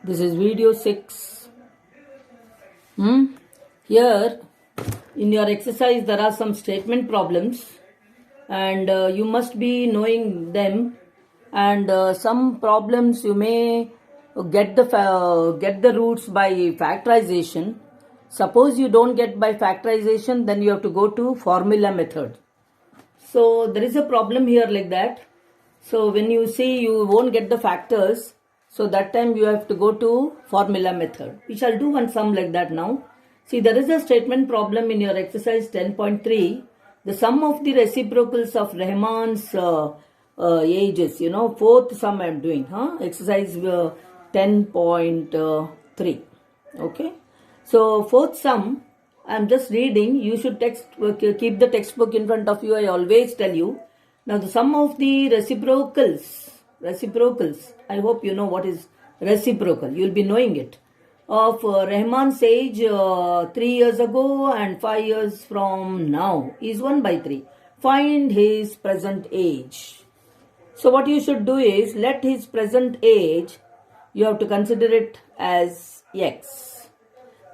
This is video 6. Here in your exercise there are some statement problems and you must be knowing them, and some problems you may get the roots by factorization. Suppose you don't get by factorization, then you have to go to formula method. So there is a problem here like that. So when you see you won't get the factors, so that time you have to go to formula method. We shall do one sum like that now. See, there is a statement problem in your exercise 10.3. The sum of the reciprocals of Rahman's ages, fourth sum I am doing, exercise 10.3. Okay. So fourth sum, I am just reading. You should keep the textbook in front of you. I always tell you. Now the sum of the reciprocals, I hope you know what is reciprocal. You will be knowing it. Of Rahman's age 3 years ago and 5 years from now is 1/3. Find his present age. So what you should do is, let his present age, you have to consider it as x.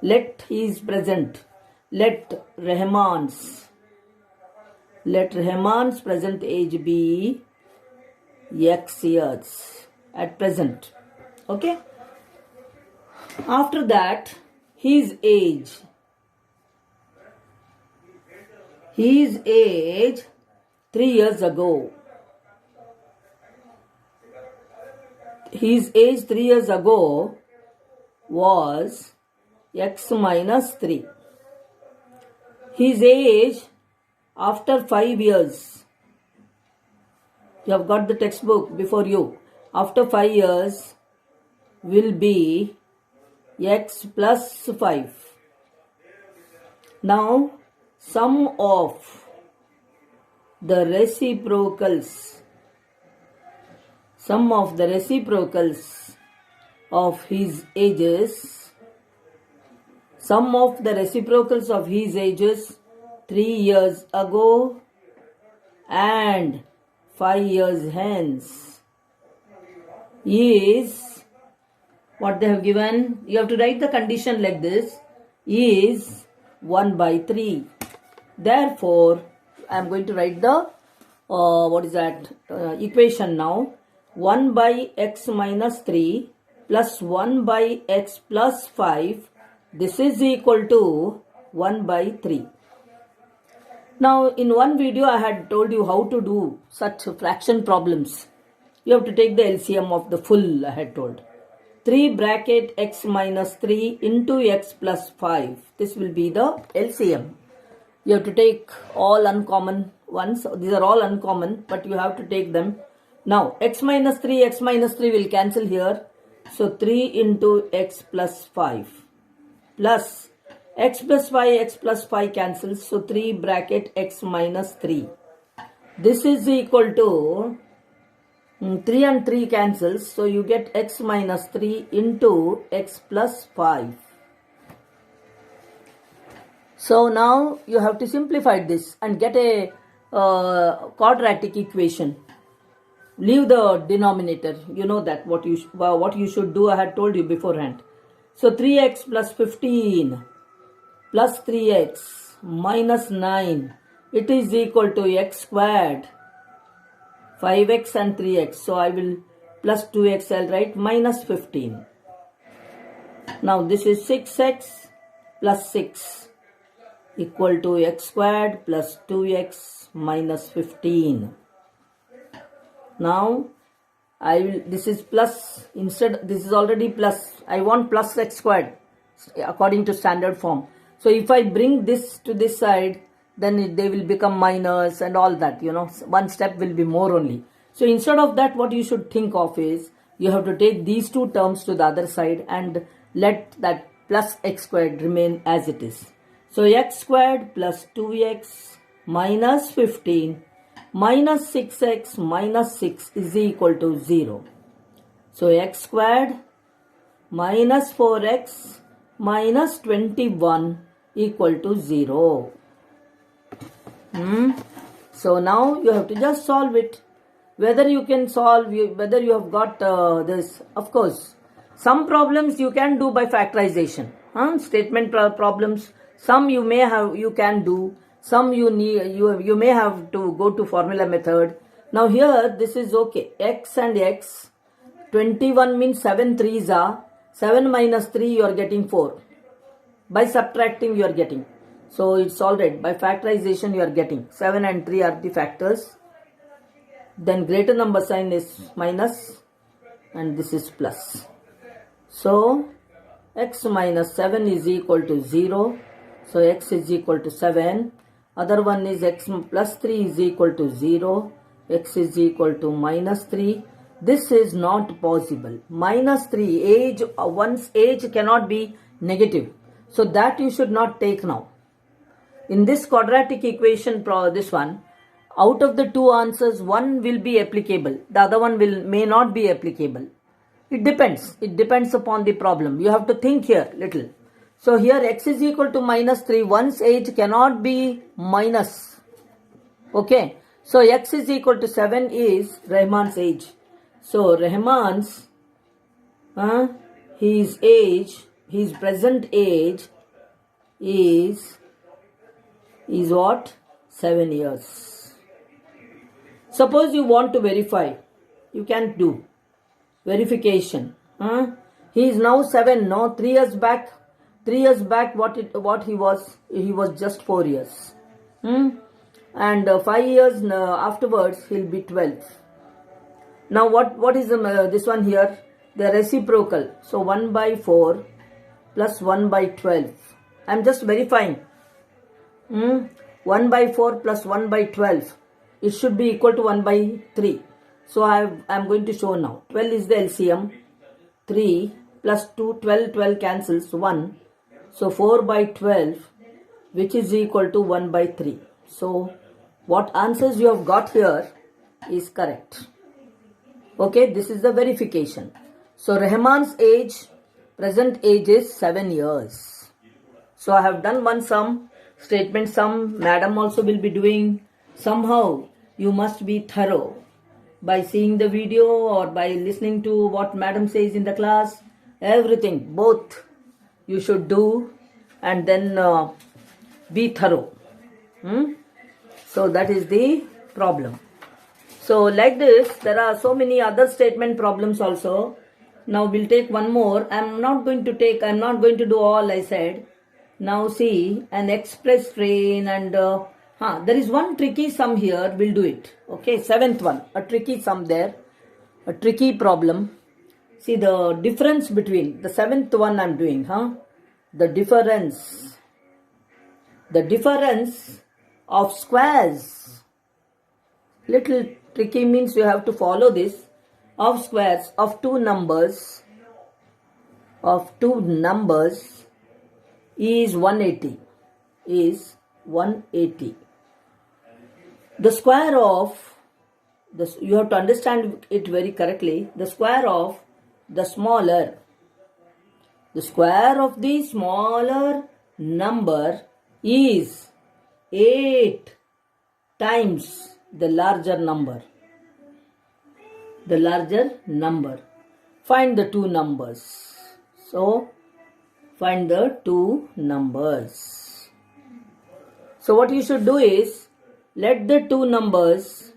Let Rahman's present age be x years at present. Okay. After that, his age 3 years ago. His age 3 years ago was x minus 3. His age after 5 years. You have got the textbook before you. After 5 years will be x plus 5. Now, sum of the reciprocals of his ages. Sum of the reciprocals of his ages 3 years ago and 5 years hence is what they have given. You have to write the condition like this, is 1/3. Therefore, I am going to write the equation now. 1 by x minus 3 plus 1 by x plus 5. This is equal to 1/3. Now, in one video I had told you how to do such fraction problems. You have to take the LCM of the full, I had told. 3 bracket x minus 3 into x plus 5. This will be the LCM. You have to take all uncommon ones. These are all uncommon, but you have to take them. Now, x minus 3 will cancel here. So, 3 into x plus 5 plus x plus 5 cancels. So, 3 bracket x minus 3. This is equal to 3 and 3 cancels. So, you get x minus 3 into x plus 5. So, now you have to simplify this and get a quadratic equation. Leave the denominator. You know that what you should do. I had told you beforehand. So 3x plus 15 plus 3x minus 9. It is equal to x squared. 5x and 3x. So I will plus 2x. I'll write minus 15. Now this is 6x plus 6 equal to x squared plus 2x minus 15. Now, this is plus, instead this is already plus. I want plus x squared according to standard form. So, if I bring this to this side, then they will become minus and all that, one step will be more only. So, instead of that, what you should think of is, you have to take these two terms to the other side and let that plus x squared remain as it is. So, x squared plus 2x minus 15 minus 6x minus 6 is equal to 0. So, x squared minus 4x minus 21 equal to 0. So, now you have to just solve it. Whether you can solve, whether you have got this, of course, Some problems you can do by factorization. Statement problems, some you can do, some you may have to go to formula method. Now here this is okay. X and X, 21 means 7 3s are, 7 minus 3 you are getting 4. By subtracting you are getting. So it's alright. By factorization you are getting 7 and 3 are the factors. Then greater number sign is minus and this is plus. So x minus 7 is equal to 0. So x is equal to 7. Other one is x plus 3 is equal to 0. X is equal to minus 3. This is not possible. Minus 3, age, one's age cannot be negative. So that you should not take now. In this quadratic equation, this one, out of the two answers, one will be applicable. The other one may not be applicable. It depends. It depends upon the problem. You have to think here little. So here x is equal to minus 3. One's age cannot be minus. Okay. So x is equal to 7 is Rahman's age. So Rahman's, his age, his present age is what? 7 years. Suppose you want to verify. You can do verification. He is now 7. No, 3 years back. 3 years back, what he was? He was just 4 years. And 5 years afterwards, he'll be 12. Now what is this one here? The reciprocal. So 1 by 4 plus 1 by 12. I am just verifying. 1 by 4 plus 1 by 12. It should be equal to 1 by 3. So I am going to show now. 12 is the LCM. 3 plus 2, 12 cancels 1. So 4 by 12, which is equal to 1 by 3. So what answers you have got here is correct. Okay, this is the verification. So Rahman's age, present age is 7 years. So I have done one sum, statement sum, madam also will be doing. Somehow you must be thorough by seeing the video or by listening to what madam says in the class. Everything, both you should do and then be thorough. So that is the problem. So like this, there are so many other statement problems also. Now we'll take one more. I'm not going to do all I said. Now see, an express train and there is one tricky sum here. We'll do it. Okay, 7th one. A tricky sum there. A tricky problem. See the difference between the 7th one I'm doing. The difference of squares. Little tricky means you have to follow this. Of squares of two numbers is 180. The square of this, you have to understand it very correctly. The square of the smaller number is 8 times the larger number. Find the two numbers. So find the two numbers. So what you should do is let the two numbers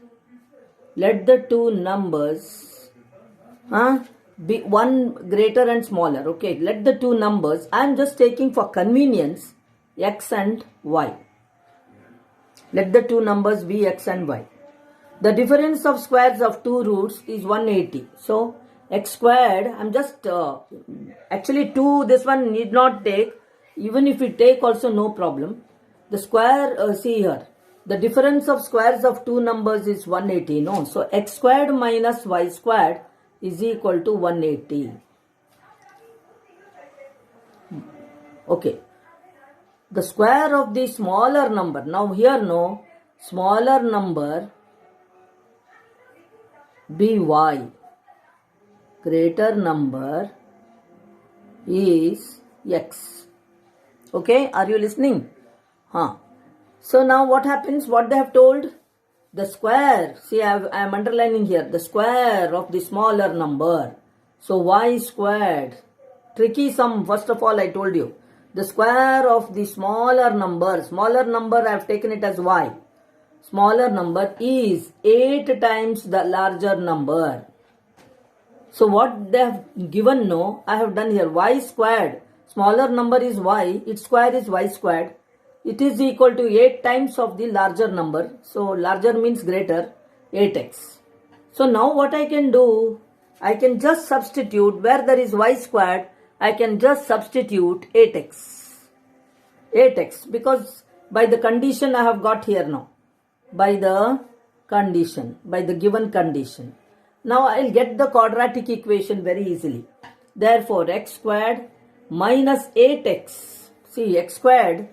be one greater and smaller. Okay, let the two numbers, I am just taking for convenience x and y. Let the two numbers be x and y. The difference of squares of two roots is 180. So x squared, I'm just actually 2, this one need not take. Even if we take also no problem. The square, see here, the difference of squares of two numbers is 180. No, so x squared minus y squared is equal to 180. Okay. The square of the smaller number. Now here no, smaller number by. Greater number is x. Okay, are you listening? So now what happens? What they have told? The square, see I am underlining here, the square of the smaller number. So y squared, tricky sum. First of all, I told you the square of the smaller number I have taken it as y. Smaller number is 8 times the larger number. So what they have given, no, I have done here y squared. Smaller number is y, its square is y squared. It is equal to 8 times of the larger number. So larger means greater, 8x. So now what I can do, I can just substitute where there is y squared, I can just substitute 8x. 8x, because by the condition I have got here now. By the given condition. Now I will get the quadratic equation very easily. Therefore, x squared minus 8x. See, x squared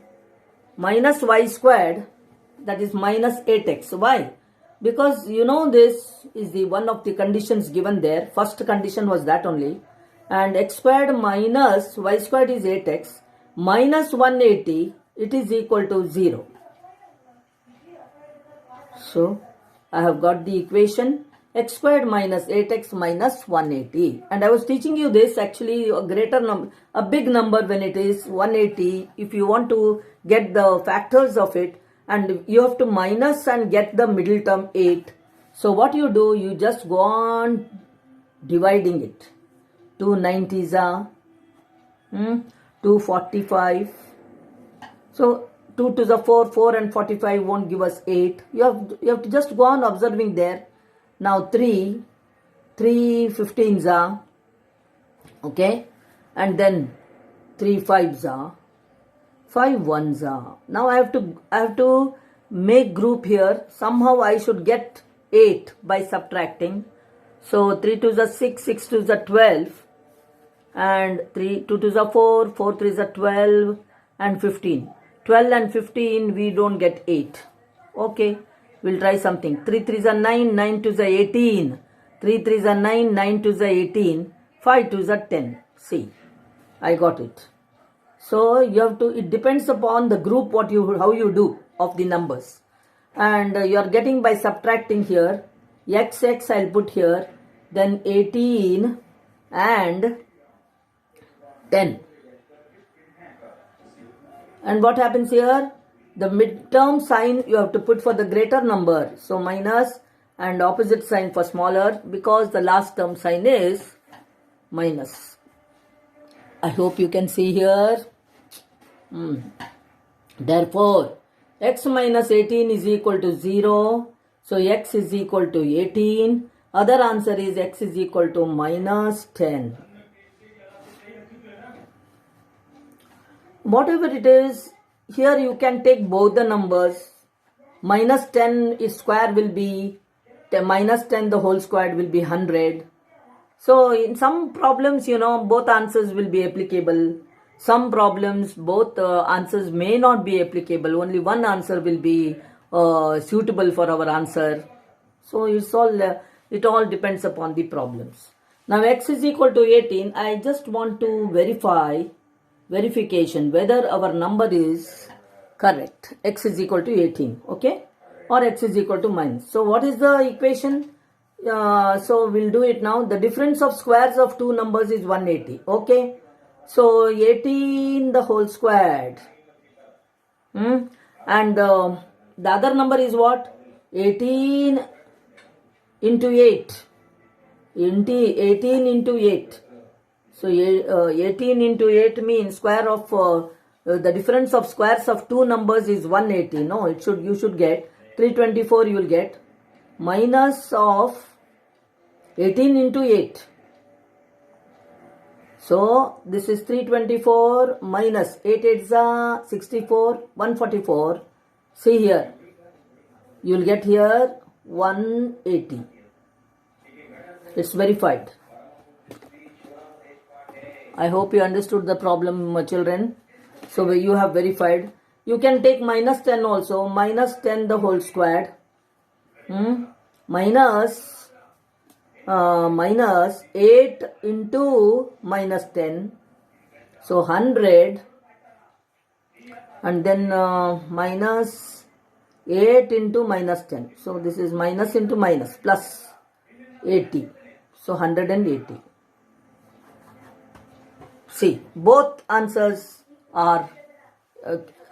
minus y squared, that is minus 8x. Why? Because you know this is the one of the conditions given there. First condition was that only. And x squared minus y squared is 8x minus 180. It is equal to 0. So I have got the equation x squared minus 8x minus 180. And I was teaching you this, actually a greater number, a big number when it is 180. If you want to get the factors of it, and you have to minus and get the middle term 8. So what you do, you just go on dividing it. 2 90s are 245. So 2 to the 4, 4 and 45 won't give us 8. You have to just go on observing there. Now 3 15s are, okay, and then 3 5s are, 5 1s are. Now I have to make group here. Somehow I should get 8 by subtracting. So 3 2s are 6, 6 2s are 12, and 2 2s are 4, 4 3s are 12, and 15. 12 and 15 we don't get 8. Okay, we'll try something. 3 3s are 9, 9 2s are 18. 3 3s are 9, 9 2s are 18. 5 2s are 10. See, I got it. So you have to, it depends upon the group how you do of the numbers. And you are getting by subtracting here. X I'll put here. Then 18 and 10. And what happens here? The midterm sign you have to put for the greater number. So minus, and opposite sign for smaller, because the last term sign is minus. I hope you can see here. Therefore, x minus 18 is equal to 0. So x is equal to 18. Other answer is x is equal to minus 10. Whatever it is, here you can take both the numbers. Minus 10 is square will be, minus 10 the whole squared will be 100. So in some problems, both answers will be applicable. Some problems, both answers may not be applicable. Only one answer will be suitable for our answer. So it all depends upon the problems. Now x is equal to 18. I just want to verification whether our number is correct. X is equal to 18. Okay. Or x is equal to minus. So what is the equation? So we'll do it now. The difference of squares of two numbers is 180. Okay. So 18 the whole squared. And the other number is what? 18 into 8. 18 into 8. So 18 into 8 means square of the difference of squares of two numbers is 180. No, you should get 324. You will get minus of 18 into 8. So this is 324 minus 8 8s are 64, 144. See here, you will get here 180. It's verified. I hope you understood the problem, children. So you have verified. You can take minus 10 also. Minus 10 the whole squared. Minus 8 into minus 10. So 100. And then minus 8 into minus 10. So this is minus into minus plus 80. So 180. See, both answers are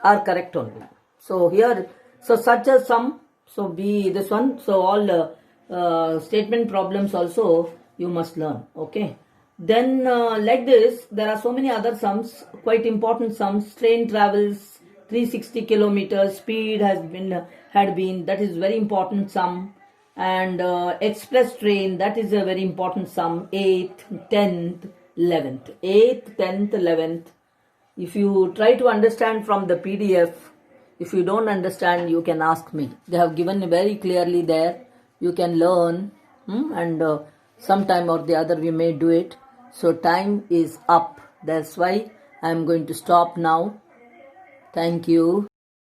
correct only. So here, so such a sum, so be this one. So all statement problems also you must learn. Okay. Then like this, there are so many other sums, quite important sums. Train travels 360 kilometers. Speed had been, that is very important sum. And express train, that is a very important sum. 8th, 10th, 11th. 8th, 10th, 11th. If you try to understand from the PDF, if you don't understand, you can ask me. They have given very clearly there. You can learn, and sometime or the other we may do it. So time is up. That's why I am going to stop now. Thank you.